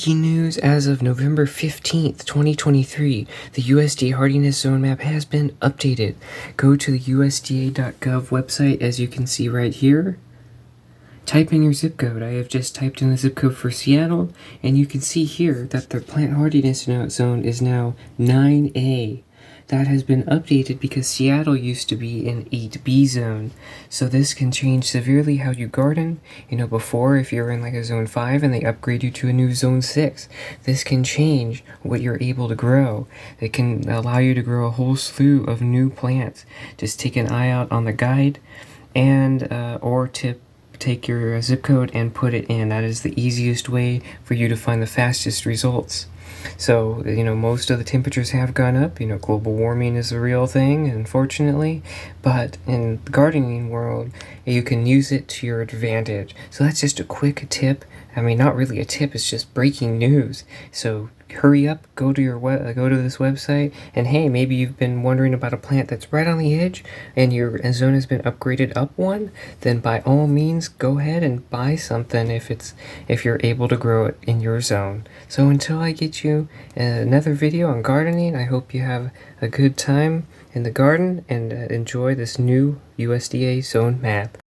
Breaking news as of November 15th, 2023, the USDA hardiness zone map has been updated. Go to the USDA.gov website as you can see right here. Type in your zip code. I have just typed in the zip code for Seattle, and you can see here that the plant hardiness zone is now 9A. That has been updated because Seattle used to be in 8B zone. So this can change severely how you garden. Before, if you're in like a zone 5 and they upgrade you to a new zone 6, this can change what you're able to grow. It can allow you to grow a whole slew of new plants. Just take an eye out on the guide and take your zip code and put it in. That is the easiest way for you to find the fastest results. So, most of the temperatures have gone up. Global warming is a real thing, unfortunately. But in the gardening world, you can use it to your advantage. So that's just a quick tip. I mean, not really a tip, it's just breaking news. So hurry up, go to this website, and hey, maybe you've been wondering about a plant that's right on the edge and your zone has been upgraded up one, then by all means go ahead and buy something if you're able to grow it in your zone. So until I get you another video on gardening, I hope you have a good time in the garden and enjoy this new USDA zone map.